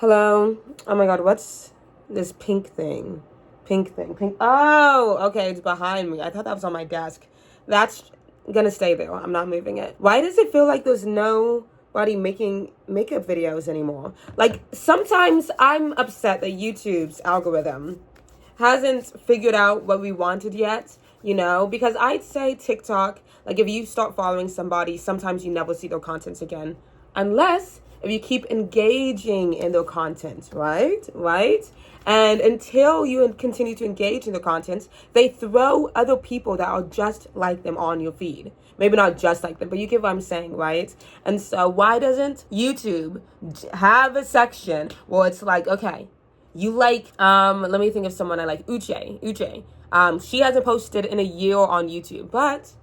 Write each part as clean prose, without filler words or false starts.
Hello? Oh my god, what's this pink thing? Pink. Oh, okay, it's behind me. I thought that was on my desk. That's gonna stay there. I'm not moving it. Why does it feel like there's nobody making makeup videos anymore? Like, sometimes I'm upset that YouTube's algorithm hasn't figured out what we wanted yet, because I'd say TikTok, like if you start following somebody, sometimes you never see their content again, unless if you keep engaging in their content, right? And until you continue to engage in the content, they throw other people that are just like them on your feed. Maybe not just like them, but you get what I'm saying, right? And so why doesn't YouTube have a section where it's like, okay, you like, let me think of someone I like, Uche. She hasn't posted in a year on YouTube, but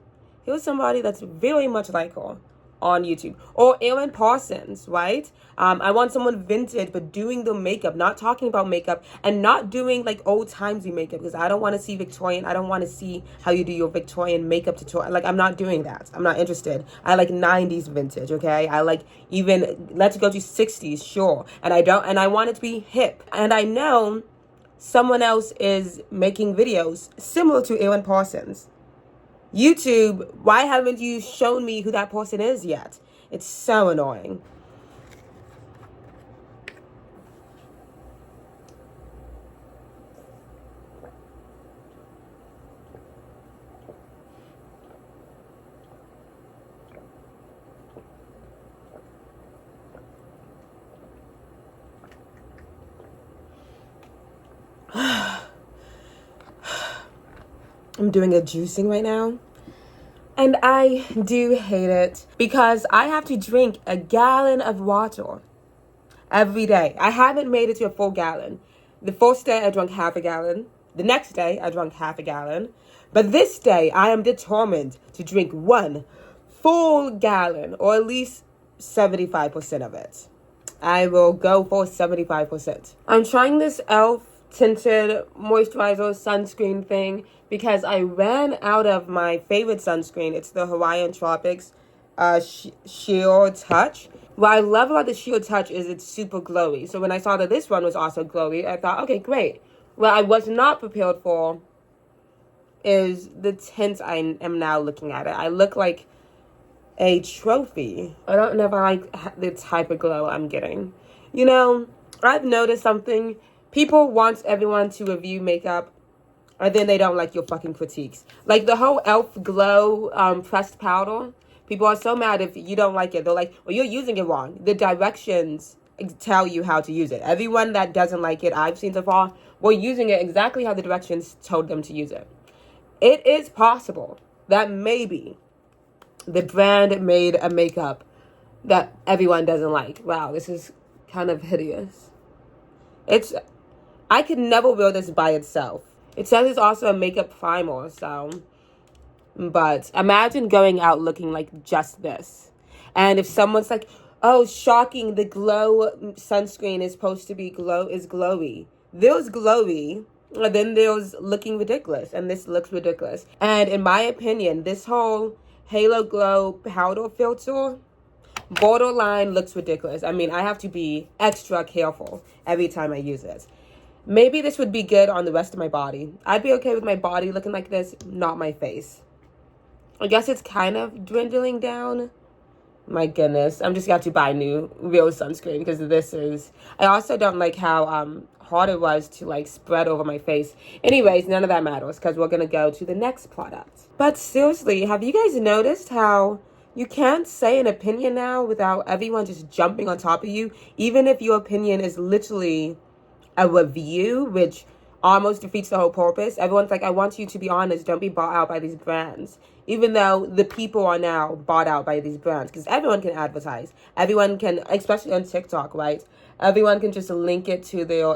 here's somebody that's very much like her on YouTube. Or Aaron Parsons, right? I want someone vintage, but doing the makeup, not talking about makeup, and not doing like old timesy makeup, because I don't want to see Victorian. I don't want to see how you do your Victorian makeup tutorial. Like, I'm not doing that. I'm not interested. I like 90s vintage, okay? I like even, let's go to 60s, sure. And I want it to be hip. And I know someone else is making videos similar to Aaron Parsons. YouTube, why haven't you shown me who that person is yet? It's so annoying. I'm doing a juicing right now. And I do hate it because I have to drink a gallon of water every day. I haven't made it to a full gallon. The first day I drank half a gallon. The next day I drank half a gallon. But this day I am determined to drink one full gallon, or at least 75% of it. I will go for 75%. I'm trying this e.l.f. tinted moisturizer sunscreen thing because I ran out of my favorite sunscreen. It's the Hawaiian Tropics Sheer Touch. What I love about the Sheer Touch is it's super glowy. So when I saw that this one was also glowy, I thought, okay, great. What I was not prepared for is the tint I am now looking at it. I look like a trophy. I don't know if I like the type of glow I'm getting. I've noticed something. People want everyone to review makeup, and then they don't like your fucking critiques. Like the whole e.l.f. Glow pressed powder. People are so mad if you don't like it. They're like, well, you're using it wrong. The directions tell you how to use it. Everyone that doesn't like it, I've seen so far, were using it exactly how the directions told them to use it. It is possible that maybe the brand made a makeup that everyone doesn't like. Wow, this is kind of hideous. I could never wear this by itself. It says it's also a makeup primer, but imagine going out looking like just this. And if someone's like, oh, shocking, the glow sunscreen is supposed to be glowy. There's glowy, and then there's looking ridiculous, and this looks ridiculous. And in my opinion, this whole Halo Glow powder filter borderline looks ridiculous. I mean, I have to be extra careful every time I use it. Maybe this would be good on the rest of my body. I'd be okay with my body looking like this, not my face. I guess it's kind of dwindling down. My goodness, I'm just got to buy new real sunscreen because I also don't like how hard it was to like spread over my face. Anyways, none of that matters because we're gonna go to the next product. But seriously, have you guys noticed how you can't say an opinion now without everyone just jumping on top of you, even if your opinion is literally a review, which almost defeats the whole purpose? Everyone's like, I want you to be honest, don't be bought out by these brands. Even though the people are now bought out by these brands, because everyone can advertise. Everyone can, especially on TikTok, right? Everyone can just link it to their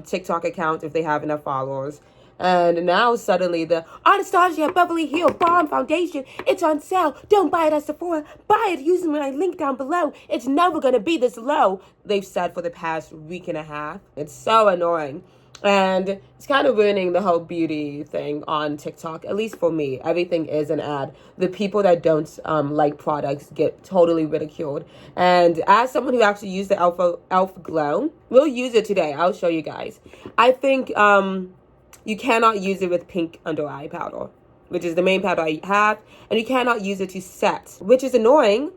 TikTok account if they have enough followers. And now suddenly the Anastasia Beverly Hills Balm Foundation, it's on sale. Don't buy it at Sephora. Buy it using my link down below. It's never going to be this low, they've said for the past week and a half. It's so annoying. And it's kind of ruining the whole beauty thing on TikTok, at least for me. Everything is an ad. The people that don't like products get totally ridiculed. And as someone who actually used the Elf Glow, we'll use it today. I'll show you guys. I think you cannot use it with pink under eye powder, which is the main powder I have. And you cannot use it to set, which is annoying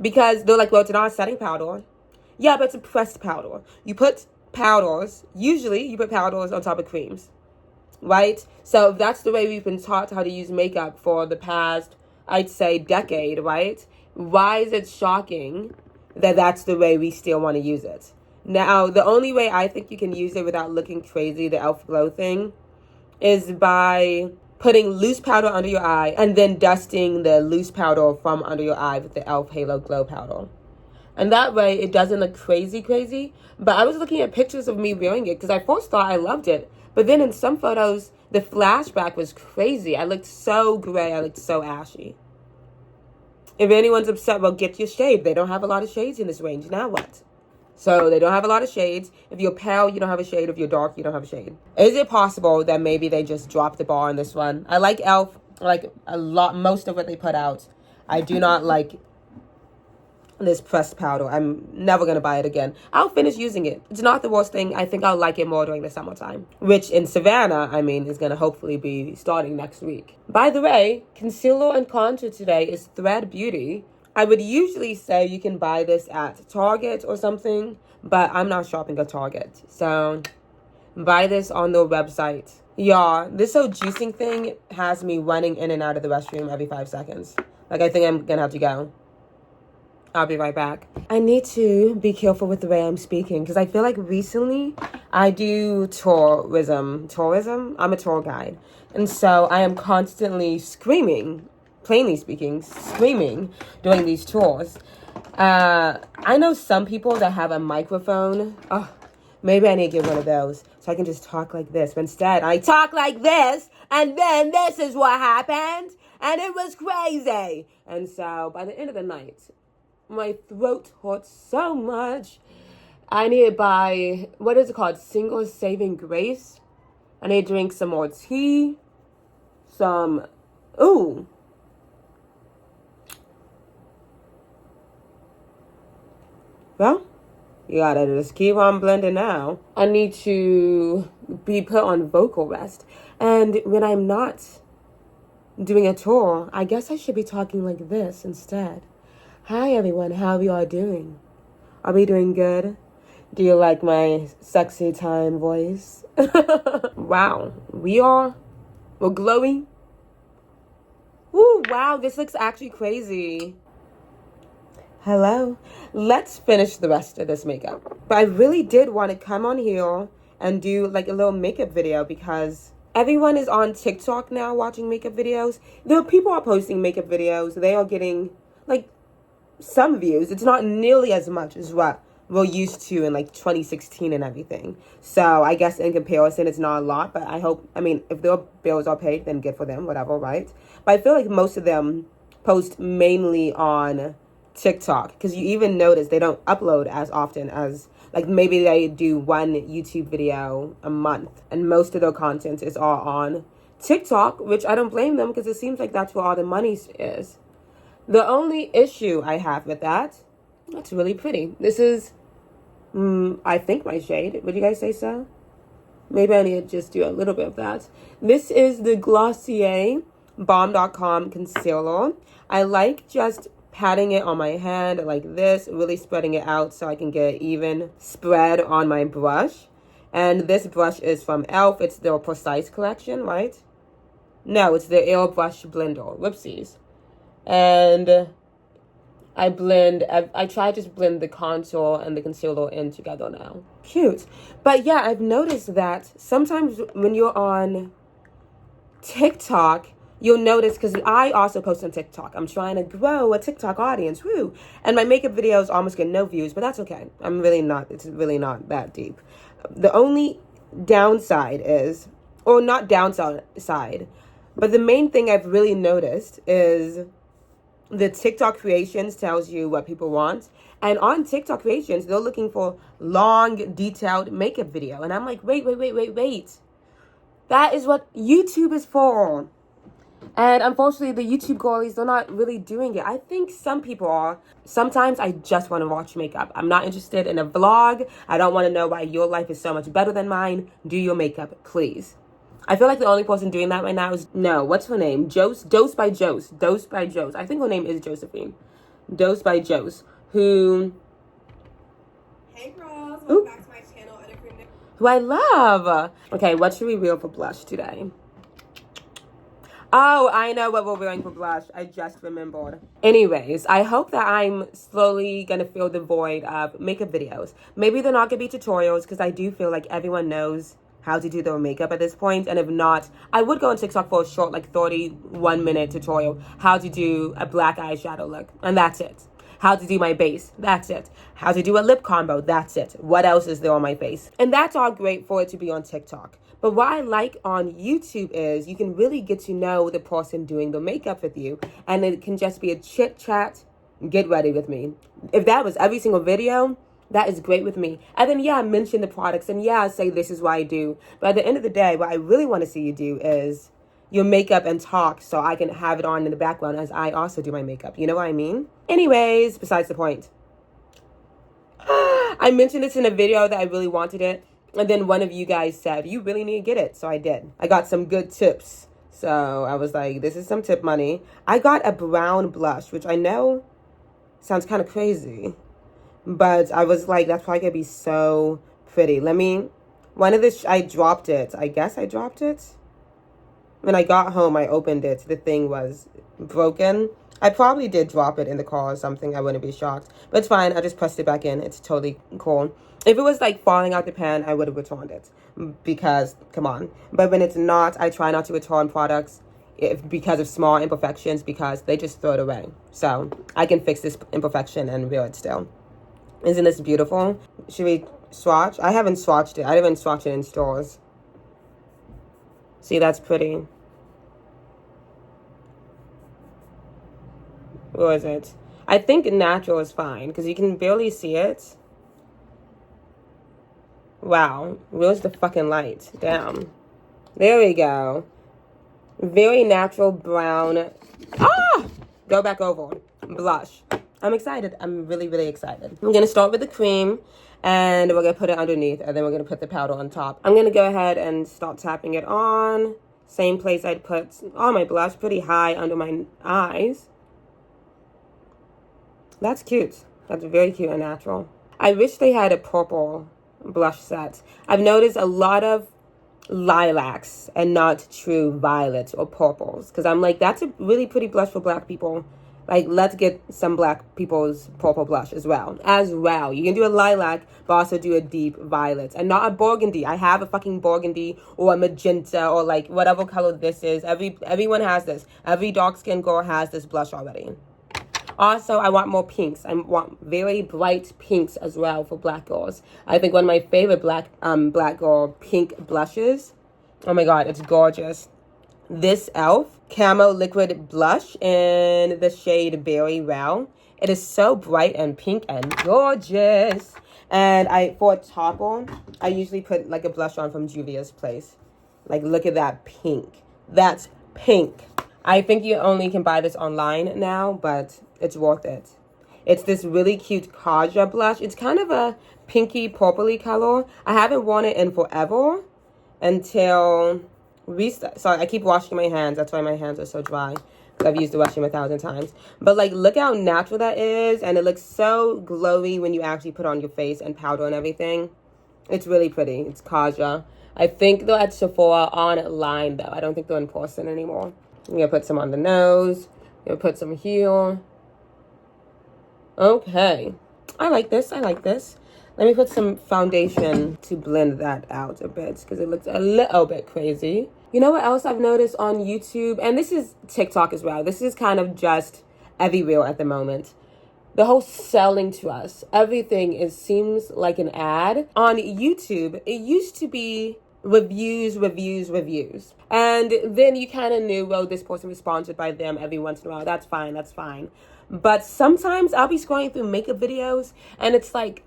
because they're like, well, it's not a setting powder. Yeah, but it's a pressed powder. You put powders, usually you put powders on top of creams, right? So that's the way we've been taught how to use makeup for the past, I'd say, decade, right? Why is it shocking that that's the way we still want to use it? Now, the only way I think you can use it without looking crazy, the Elf Glow thing, is by putting loose powder under your eye and then dusting the loose powder from under your eye with the Elf Halo Glow powder. And that way, it doesn't look crazy. But I was looking at pictures of me wearing it because I first thought I loved it. But then in some photos, the flashback was crazy. I looked so gray. I looked so ashy. If anyone's upset, well, get your shade. They don't have a lot of shades in this range. Now what? So they don't have a lot of shades. If you're pale, you don't have a shade. If you're dark, you don't have a shade. Is it possible that maybe they just dropped the bar on this one? I like Elf. I like most of what they put out. I do not like this pressed powder. I'm never going to buy it again. I'll finish using it. It's not the worst thing. I think I'll like it more during the summertime, which in Savannah, is going to hopefully be starting next week. By the way, concealer and contour today is Thread Beauty. I would usually say you can buy this at Target or something, but I'm not shopping at Target. So buy this on their website. Yeah, this whole juicing thing has me running in and out of the restroom every 5 seconds. Like, I think I'm going to have to go. I'll be right back. I need to be careful with the way I'm speaking because I feel like recently I do tourism. I'm a tour guide. And so I am constantly screaming, plainly speaking, screaming during these tours. I know some people that have a microphone. Oh, maybe I need to get one of those so I can just talk like this. But instead, I talk like this and then this is what happened. And it was crazy. And so by the end of the night, my throat hurts so much. I need to buy, what is it called? Single Saving Grace. I need to drink some more tea. Well, you gotta just keep on blending now. I need to be put on vocal rest. And when I'm not doing a tour, I guess I should be talking like this instead. Hi everyone, how are you all doing? Are we doing good? Do you like my sexy time voice? Wow, we're glowy. Ooh, wow, this looks actually crazy. Hello. Let's finish the rest of this makeup. But I really did want to come on here and do like a little makeup video because everyone is on TikTok now watching makeup videos. There are people are posting makeup videos. They are getting like some views. It's not nearly as much as what we're used to in like 2016 and everything. So I guess in comparison, it's not a lot, but if their bills are paid, then good for them, whatever, right? But I feel like most of them post mainly on TikTok because you even notice they don't upload as often as, like, maybe they do one YouTube video a month and most of their content is all on TikTok, which I don't blame them because it seems like that's where all the money is. The only issue I have with that's really pretty. This is, I think, my shade. Would you guys say so? Maybe I need to just do a little bit of that. This is the Glossier Bomb.com concealer. I like just patting it on my hand like this, really spreading it out so I can get even spread on my brush. And this brush is from e.l.f. It's their Precise collection, right? No, it's the Airbrush Blender. Whoopsies. And I try to just blend the contour and the concealer in together now. Cute. But yeah, I've noticed that sometimes when you're on TikTok, you'll notice, because I also post on TikTok. I'm trying to grow a TikTok audience, woo. And my makeup videos almost get no views, but that's okay. It's really not that deep. The only downside is, or not downside, but the main thing I've really noticed is the TikTok creations tells you what people want. And on TikTok creations, they're looking for long, detailed makeup video. And I'm like, wait. That is what YouTube is for. And unfortunately, the YouTube girlies, they're not really doing it. I think some people are. Sometimes I just want to watch makeup. I'm not interested in a vlog. I don't want to know why your life is so much better than mine. Do your makeup, please. I feel like the only person doing that right now is, no, what's her name? Dose by Jose. I think her name is Josephine. Dose by Jose, who... Hey girls, welcome back to my channel. Who I love. Okay, what should we reel for blush today? Oh, I know what we're wearing for blush. I just remembered. Anyways, I hope that I'm slowly going to fill the void of makeup videos. Maybe they're not going to be tutorials because I do feel like everyone knows how to do their makeup at this point. And if not, I would go on TikTok for a short, like 31-minute tutorial. How to do a black eyeshadow look. And that's it. How to do my base. That's it. How to do a lip combo. That's it. What else is there on my face? And that's all great for it to be on TikTok. But what I like on YouTube is you can really get to know the person doing the makeup with you. And it can just be a chit chat, get ready with me. If that was every single video, that is great with me. And then, yeah, mention the products. And yeah, say this is what I do. But at the end of the day, what I really want to see you do is your makeup and talk so I can have it on in the background as I also do my makeup. You know what I mean? Anyways, besides the point. I mentioned this in a video that I really wanted it. And then one of you guys said, you really need to get it. So I did. I got some good tips. So I was like, this is some tip money. I got a brown blush, which I know sounds kind of crazy. But I was like, that's probably going to be so pretty. I dropped it. I guess I dropped it. When I got home, I opened it. The thing was broken. I probably did drop it in the car or something. I wouldn't be shocked. But it's fine. I just pressed it back in. It's totally cool. If it was like falling out the pan, I would have returned it. Because, come on. But when it's not, I try not to return products because of small imperfections, because they just throw it away. So I can fix this imperfection and wear it still. Isn't this beautiful? Should we swatch? I haven't swatched it. I didn't swatch it in stores. See, that's pretty. Where is it? I think natural is fine because you can barely see it. Wow. Where's the fucking light? Damn. There we go. Very natural brown. Ah! Go back over. Blush. I'm excited. I'm really, really excited. I'm going to start with the cream. And we're going to put it underneath. And then we're going to put the powder on top. I'm going to go ahead and start tapping it on. Same place I'd put all my blush. Pretty high under my eyes. That's cute. That's very cute and natural. I wish they had a purple blush set. I've noticed a lot of lilacs and not true violets or purples. Because I'm like, that's a really pretty blush for black people. Like, let's get some black people's purple blush as well. You can do a lilac, but also do a deep violet. And not a burgundy. I have a fucking burgundy or a magenta or like whatever color this is. Everyone has this. Every dark-skinned girl has this blush already. Also, I want more pinks. I want very bright pinks as well for black girls. I think one of my favorite black girl pink blushes. Oh my god, it's gorgeous. This e.l.f. Camo Liquid Blush in the shade Berry Wow. It is so bright and pink and gorgeous. And for a topper, I usually put like a blush on from Juvia's Place. Like, look at that pink. That's pink. I think you only can buy this online now, but it's worth it. It's this really cute Kaja blush. It's kind of a pinky purpley color. I haven't worn it in forever until sorry, I keep washing my hands. That's why my hands are so dry. I've used the washing 1,000 times. But like, look how natural that is. And it looks so glowy when you actually put on your face and powder and everything. It's really pretty. It's Kaja. I think they're at Sephora online though. I don't think they're in person anymore. I'm going to put some on the nose. I'm going to put some here. Okay. I like this. Let me put some foundation to blend that out a bit because it looks a little bit crazy. You know what else I've noticed on YouTube? And this is TikTok as well. This is kind of just everywhere at the moment. The whole selling to us. Everything seems like an ad. On YouTube, it used to be reviews. And then you kind of knew, well, this person was sponsored by them every once in a while. That's fine. But sometimes I'll be scrolling through makeup videos and it's like,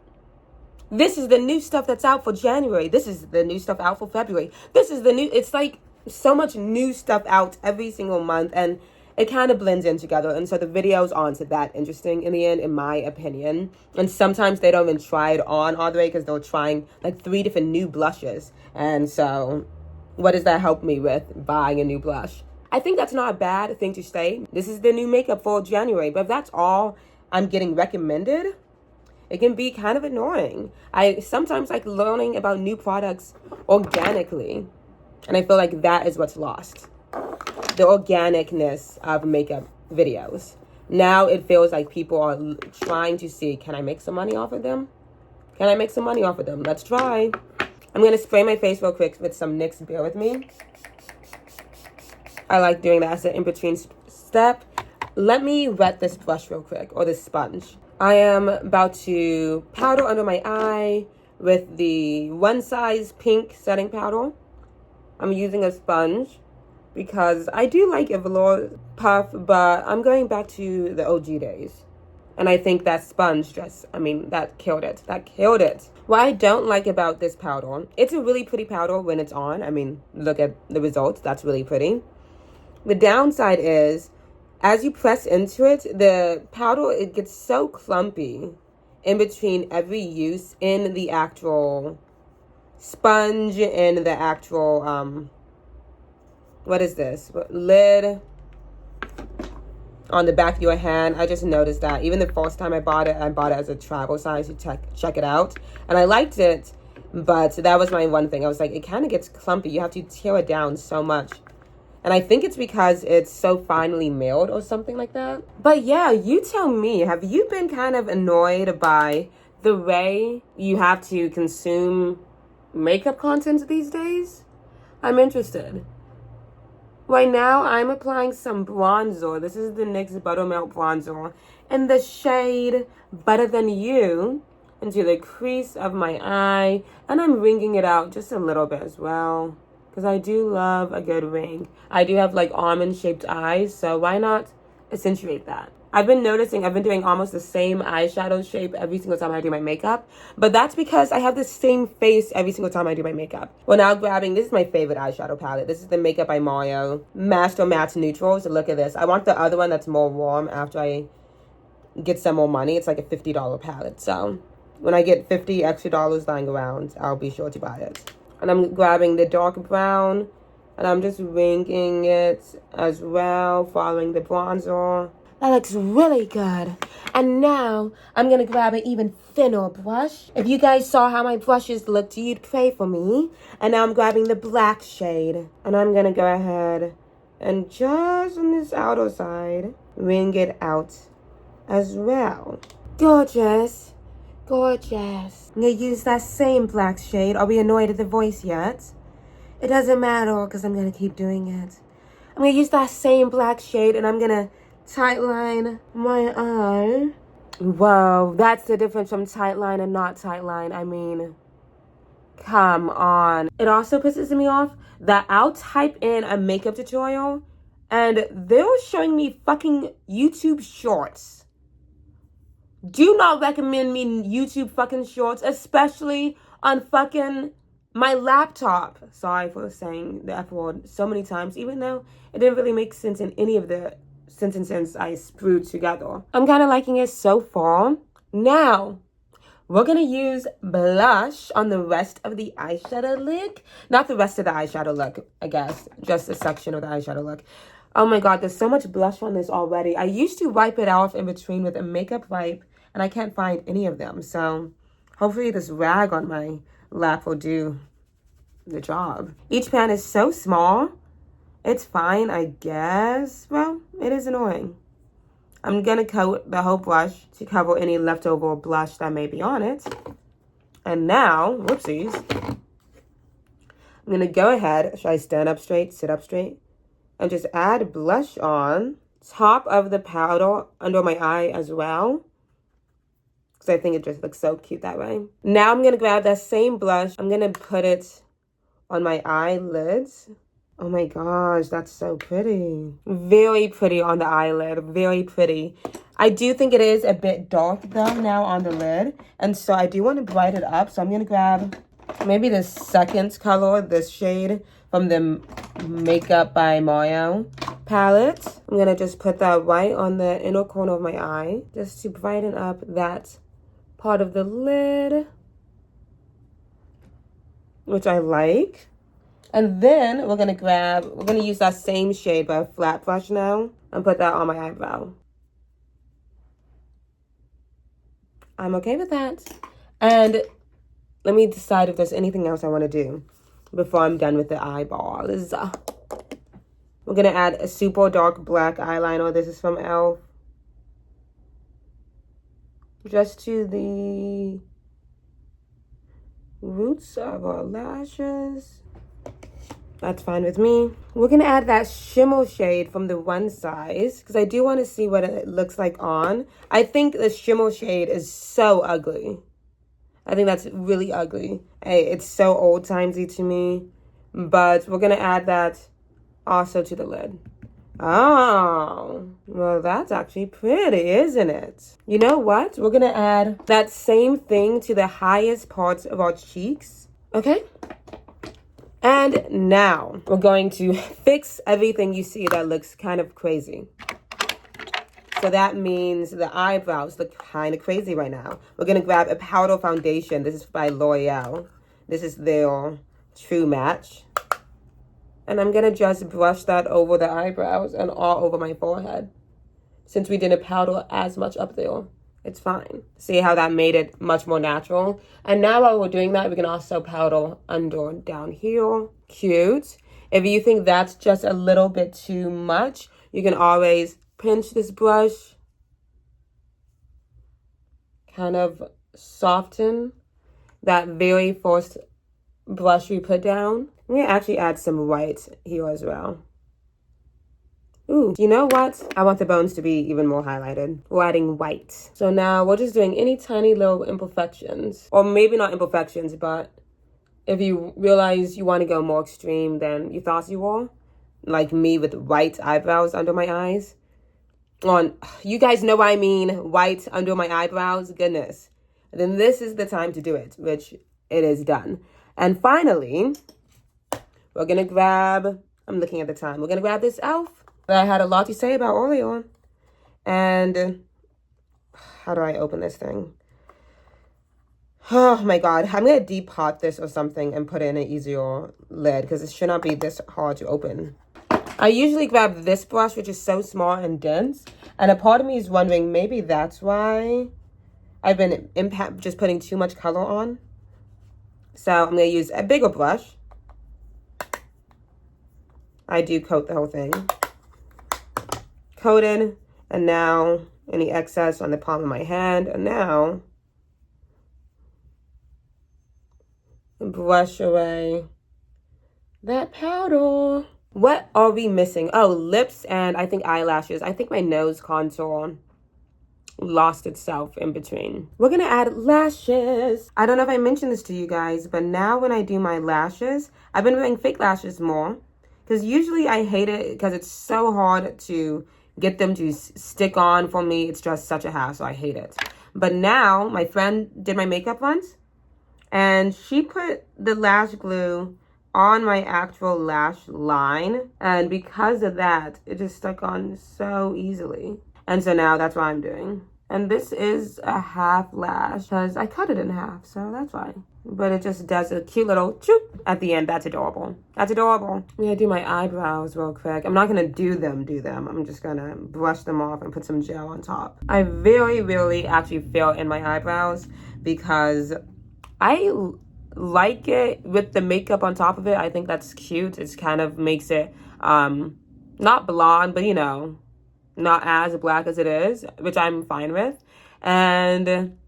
this is the new stuff that's out for January. This is the new stuff out for February. It's like so much new stuff out every single month, and it kind of blends in together. And so the videos aren't that interesting in the end, in my opinion. And sometimes they don't even try it on all the way because they're trying like 3 different new blushes. And so what does that help me with buying a new blush? I think that's not a bad thing to say. This is the new makeup for January. But if that's all I'm getting recommended, it can be kind of annoying. I sometimes like learning about new products organically. And I feel like that is what's lost. The organicness of makeup videos. Now it feels like people are trying to see, can I make some money off of them? Let's try. I'm going to spray my face real quick with some NYX. Bear with me. I like doing that as an in-between step. Let me wet this brush real quick, or this sponge. I am about to powder under my eye with the One Size Pink setting powder. I'm using a sponge because I do like a velour puff, but I'm going back to the OG days. And I think that sponge that killed it. What I don't like about this powder, it's a really pretty powder when it's on. I mean, look at the results. That's really pretty. The downside is, as you press into it, the powder, it gets so clumpy in between every use in the actual sponge and the actual, what is this? Lid on the back of your hand. I just noticed that. Even the first time I bought it as a travel size to check it out. And I liked it, but that was my one thing. I was like, it kind of gets clumpy. You have to tear it down so much. And I think it's because it's so finely milled or something like that. But yeah, you tell me, have you been kind of annoyed by the way you have to consume makeup content these days? I'm interested. Right now, I'm applying some bronzer. This is the NYX Buttermilk Bronzer in the shade Better Than You into the crease of my eye. And I'm wringing it out just a little bit as well, because I do love a good ring. I do have like almond-shaped eyes, so why not accentuate that? I've been noticing I've been doing almost the same eyeshadow shape every single time I do my makeup, but that's because I have the same face every single time I do my makeup. Well, now grabbing, this is my favorite eyeshadow palette. This is the Makeup by Mario Master Matte Neutrals. Look at this. I want the other one that's more warm after I get some more money. It's like a $50 palette, so when I get $50 extra lying around, I'll be sure to buy it. And I'm grabbing the dark brown, and I'm just winging it as well, following the bronzer. That looks really good. And now I'm going to grab an even thinner brush. If you guys saw how my brushes looked, you'd pray for me. And now I'm grabbing the black shade. And I'm going to go ahead and just on this outer side, wing it out as well. Gorgeous. Gorgeous. I'm going to use that same black shade. Are we annoyed at the voice yet? It doesn't matter because I'm going to keep doing it. I'm going to use that same black shade and I'm going to tight line my eye. Whoa, that's the difference from tight line and not tight line. I mean, come on. It also pisses me off that I'll type in a makeup tutorial and they're showing me fucking YouTube shorts. Do not recommend me YouTube fucking shorts, especially on fucking my laptop. Sorry for saying the F word so many times, even though it didn't really make sense in any of the sentences I screwed together. I'm kind of liking it so far. Now, we're going to use blush on the rest of the eyeshadow look. Not the rest of the eyeshadow look, I guess. Just a section of the eyeshadow look. Oh my god, there's so much blush on this already. I used to wipe it off in between with a makeup wipe, and I can't find any of them. So, hopefully this rag on my lap will do the job. Each pan is so small. It's fine, I guess. Well, it is annoying. I'm going to coat the whole brush to cover any leftover blush that may be on it. And now, whoopsies, I'm going to go ahead. Should I stand up straight, sit up straight? And just add blush on top of the powder under my eye as well, because I think it just looks so cute that way. Now I'm going to grab that same blush. I'm going to put it on my eyelids. Oh my gosh, that's so pretty. Very pretty on the eyelid, very pretty. I do think it is a bit dark though now on the lid. And so I do want to brighten it up. So I'm going to grab maybe the second color, this shade from the Makeup by Mario palette. I'm going to just put that right on the inner corner of my eye, just to brighten up that part of the lid, which I like. And then we're going to use that same shade by a flat brush now and put that on my eyebrow. I'm okay with that. And let me decide if there's anything else I want to do before I'm done with the eyeballs. We're going to add a super dark black eyeliner. This is from e.l.f. Just to the roots of our lashes. That's fine with me. We're going to add that shimmer shade from the One Size because I do want to see what it looks like on. I think the shimmer shade is so ugly. I think that's really ugly. Hey, it's so old-timey to me. But we're going to add that also to the lid. Oh, well, that's actually pretty, isn't it? You know what? We're going to add that same thing to the highest parts of our cheeks. Okay? And now we're going to fix everything you see that looks kind of crazy. So that means the eyebrows look kind of crazy right now. We're going to grab a powder foundation. This is by L'Oreal. This is their True Match. And I'm going to just brush that over the eyebrows and all over my forehead. Since we didn't powder as much up there, it's fine. See how that made it much more natural? And now while we're doing that, we can also powder under down here. Cute. If you think that's just a little bit too much, you can always pinch this brush. Kind of soften that very first brush we put down. I'm going to actually add some white here as well. Ooh, you know what? I want the bones to be even more highlighted. We're adding white. So now we're just doing any tiny little imperfections. Or maybe not imperfections, but if you realize you want to go more extreme than you thought you were, like me with white eyebrows under my eyes. You guys know what I mean, white under my eyebrows, goodness. Then this is the time to do it, which it is done. And finally, we're going to grab, I'm looking at the time, we're going to grab this e.l.f. that I had a lot to say about earlier. And how do I open this thing? Oh my God, I'm going to depot this or something and put it in an easier lid because it should not be this hard to open. I usually grab this brush, which is so small and dense. And a part of me is wondering, maybe that's why I've been just putting too much color on. So I'm going to use a bigger brush. I do coat the whole thing. Coated. And now any excess on the palm of my hand. And now brush away that powder. What are we missing? Oh, lips and I think eyelashes. I think my nose contour lost itself in between. We're going to add lashes. I don't know if I mentioned this to you guys, but now when I do my lashes, I've been doing fake lashes more. Because usually I hate it because it's so hard to get them to stick on for me. It's just such a hassle. I hate it. But now my friend did my makeup once and she put the lash glue on my actual lash line. And because of that, it just stuck on so easily. And so now that's what I'm doing. And this is a half lash because I cut it in half. So that's why. But it just does a cute little choop at the end. That's adorable. That's adorable. I'm going to do my eyebrows real quick. I'm not going to do them. I'm just going to brush them off and put some gel on top. I very rarely actually fill in my eyebrows because I like it with the makeup on top of it. I think that's cute. It kind of makes it not blonde, but you know, not as black as it is, which I'm fine with. And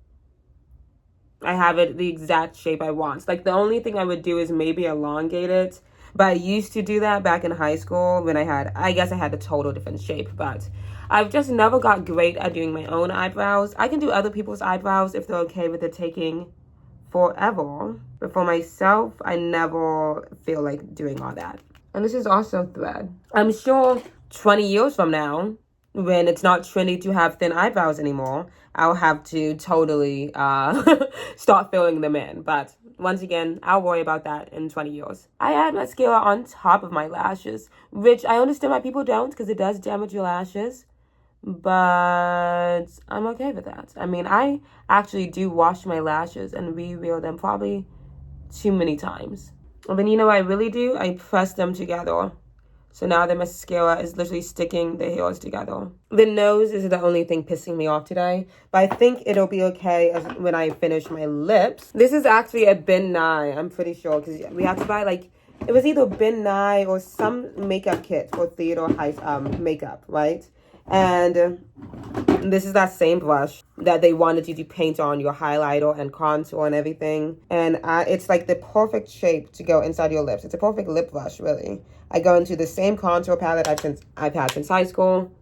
I have it the exact shape I want. Like the only thing I would do is maybe elongate it. But I used to do that back in high school when I guess I had a total different shape. But I've just never got great at doing my own eyebrows. I can do other people's eyebrows if they're okay with it taking forever. But for myself, I never feel like doing all that. And this is also thread. I'm sure 20 years from now, when it's not trendy to have thin eyebrows anymore, I'll have to totally start filling them in. But once again, I'll worry about that in 20 years. I add mascara on top of my lashes, which I understand why people don't, because it does damage your lashes. But I'm okay with that. I mean, I actually do wash my lashes and re-wear them probably too many times. And then you know what I really do? I press them together. So now the mascara is literally sticking the hairs together. The nose is the only thing pissing me off today. But I think it'll be okay when I finish my lips. This is actually a Ben Nye, I'm pretty sure. Because we have to buy like, it was either Ben Nye or some makeup kit for theater makeup, right? And this is that same brush that they wanted you to paint on your highlighter and contour and everything. And it's like the perfect shape to go inside your lips. It's a perfect lip brush, really. I go into the same contour palette I've had since high school.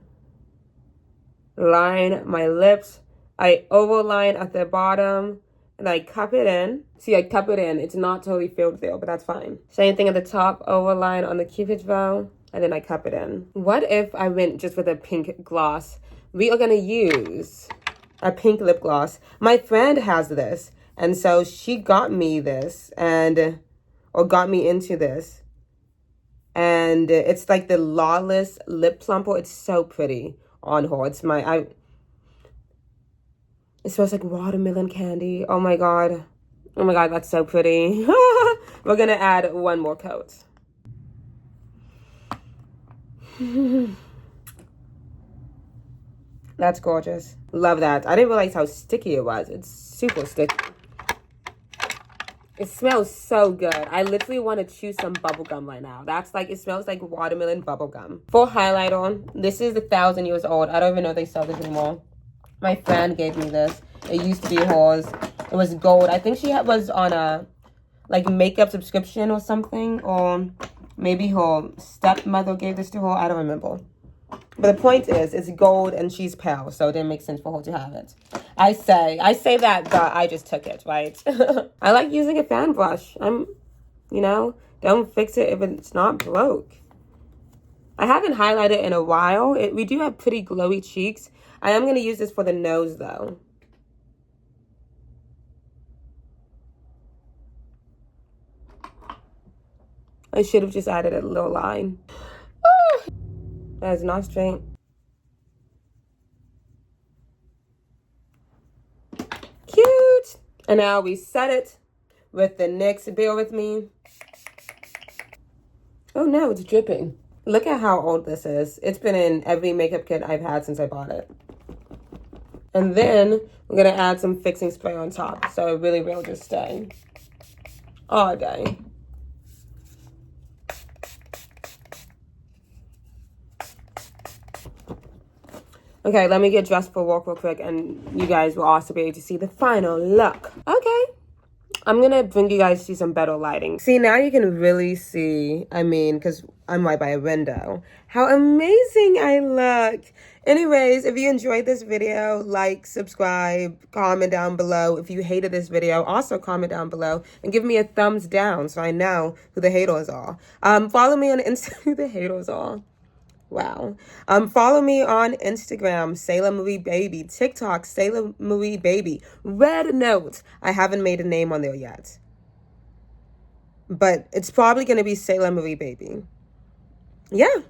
Line my lips. I overline at the bottom. And I cup it in. See, I cup it in. It's not totally filled there, but that's fine. Same thing at the top. Overline on the cupid's bow. And then I cup it in. What if I went just with a pink gloss? We are going to use a pink lip gloss. My friend has this. And so she got me this. Or got me into this. And it's like the Lawless Lip Plumper. It's so pretty on her. It's it smells like watermelon candy. Oh my God. Oh my God, that's so pretty. We're going to add one more coat. That's gorgeous. Love that. I didn't realize how sticky it was. It's super sticky. It smells so good. I literally want to chew some bubble gum right now. That's like, it smells like watermelon bubble gum. For highlighter, this is 1,000 years old. I don't even know if they sell this anymore. My friend gave me this. It used to be hers. It was gold. I think she was on a like makeup subscription or something. Or maybe her stepmother gave this to her. I don't remember. But the point is, it's gold and she's pale, so it didn't make sense for her to have it. I say that, but I just took it, right? I like using a fan brush. Don't fix it if it's not broke. I haven't highlighted in a while. We do have pretty glowy cheeks. I am going to use this for the nose, though. I should have just added a little line. That is not straight. Cute. And now we set it with the NYX. Bear with me. Oh no, it's dripping. Look at how old this is. It's been in every makeup kit I've had since I bought it. And then we're going to add some fixing spray on top. So it really will just stay all day. Okay, let me get dressed for work real quick, and you guys will also be able to see the final look. Okay, I'm going to bring you guys to see some better lighting. See, now you can really see, because I'm right by a window, how amazing I look. Anyways, if you enjoyed this video, like, subscribe, comment down below. If you hated this video, also comment down below and give me a thumbs down so I know who the haters are. Follow me on Instagram. Who the haters are. Wow. Follow me on Instagram, Sailor Movie Baby, TikTok, Sailor Movie Baby, Red Note. I haven't made a name on there yet, but it's probably going to be Sailor Movie Baby. Yeah.